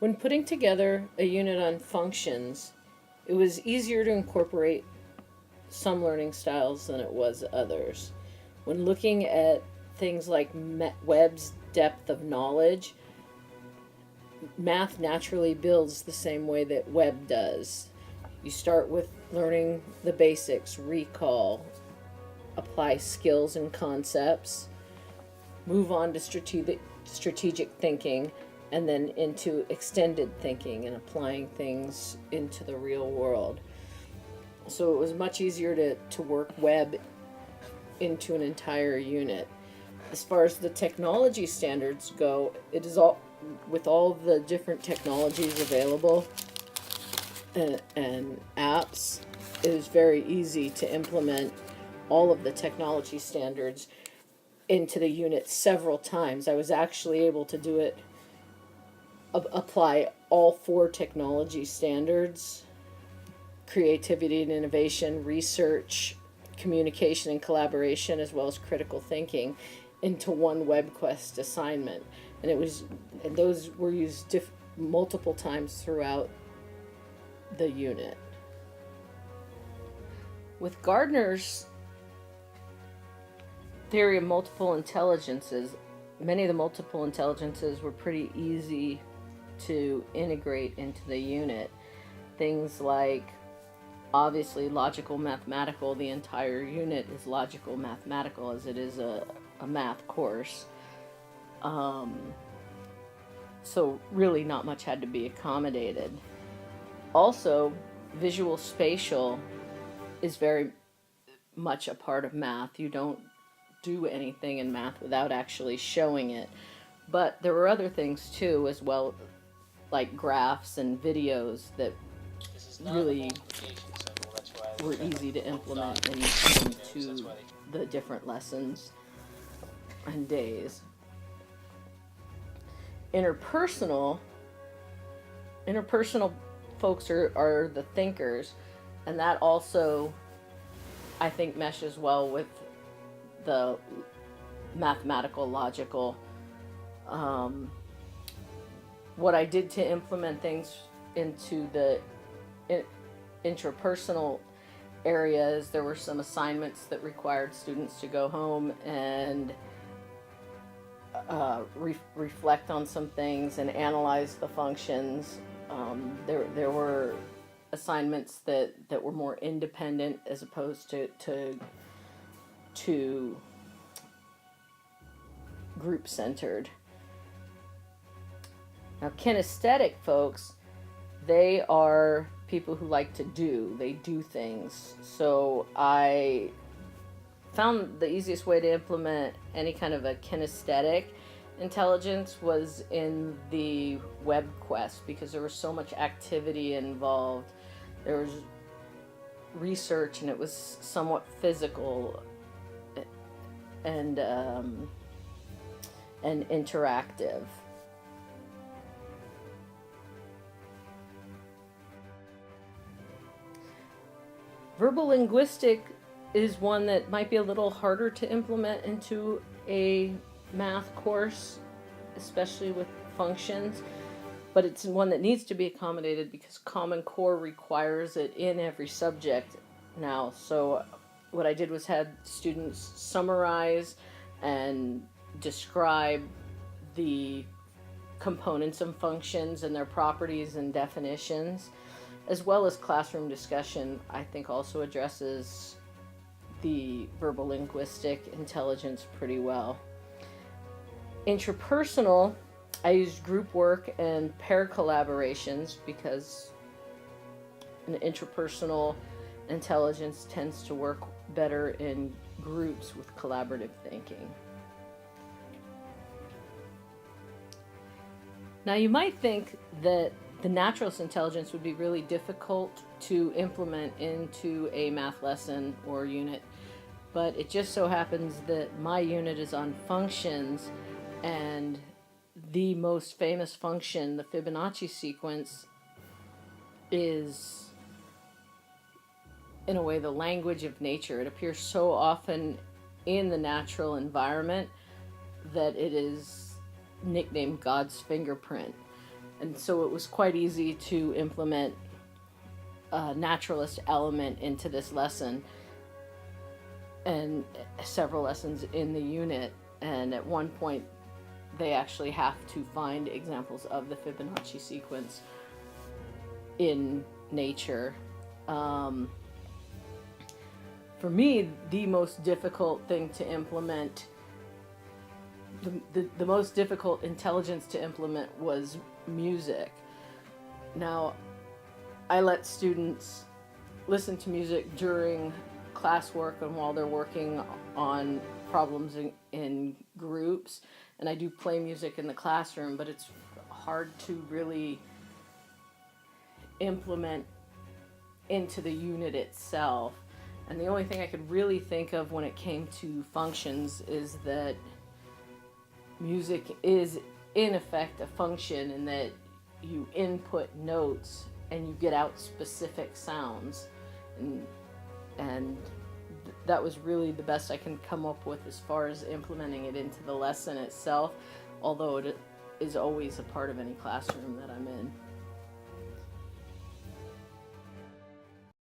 When putting together a unit on functions, it was easier to incorporate some learning styles than it was others. When looking at things like Webb's depth of knowledge, math naturally builds the same way that Webb does. You start with learning the basics, recall, apply skills and concepts, move on to strategic thinking, and then into extended thinking and applying things into the real world. So it was much easier to work Webb into an entire unit. As far as the technology standards go, it is all, with all the different technologies available and apps, it is very easy to implement all of the technology standards into the unit several times. I was actually able to do it, apply all 4 technology standards: creativity and innovation, research, communication and collaboration, as well as critical thinking, into one WebQuest assignment. And those were used multiple times throughout the unit. With Gardner's theory of multiple intelligences, many of the multiple intelligences were pretty easy to integrate into the unit. Things like, obviously, logical mathematical. The entire unit is logical mathematical, as it is a math course. So really not much had to be accommodated. Also, visual spatial is very much a part of math. You don't do anything in math without actually showing it. But there were other things too, as well, like graphs and videos that really were easy to implement into the different lessons and days. Interpersonal folks are the thinkers, and that also, I think, meshes well with the mathematical, logical. What I did to implement things into the intrapersonal areas, there were some assignments that required students to go home and reflect on some things and analyze the functions. There were assignments that were more independent as opposed to group-centered. Now, kinesthetic folks, they are people who like to do. They do things. So I found the easiest way to implement any kind of a kinesthetic intelligence was in the WebQuest, because there was so much activity involved. There was research, and it was somewhat physical and interactive. Verbal linguistic is one that might be a little harder to implement into a math course, especially with functions, but it's one that needs to be accommodated because Common Core requires it in every subject now. So what I did was had students summarize and describe the components and functions and their properties and definitions, as well as classroom discussion. I think also addresses the verbal linguistic intelligence pretty well. Intrapersonal, I used group work and pair collaborations because an intrapersonal intelligence tends to work better in groups with collaborative thinking. Now, you might think that the naturalist intelligence would be really difficult to implement into a math lesson or unit, but it just so happens that my unit is on functions, and the most famous function, the Fibonacci sequence, is in a way the language of nature. It appears so often in the natural environment that it is nicknamed God's fingerprint. And so it was quite easy to implement a naturalist element into this lesson and several lessons in the unit. And at one point, they actually have to find examples of the Fibonacci sequence in nature. For me, the most difficult thing to implement, the most difficult intelligence to implement was music. Now, I let students listen to music during classwork and while they're working on problems in groups, and I do play music in the classroom, but it's hard to really implement into the unit itself. And the only thing I could really think of when it came to functions is that music is in effect a function, in that you input notes and you get out specific sounds, and that was really the best I can come up with as far as implementing it into the lesson itself, although it is always a part of any classroom that I'm in.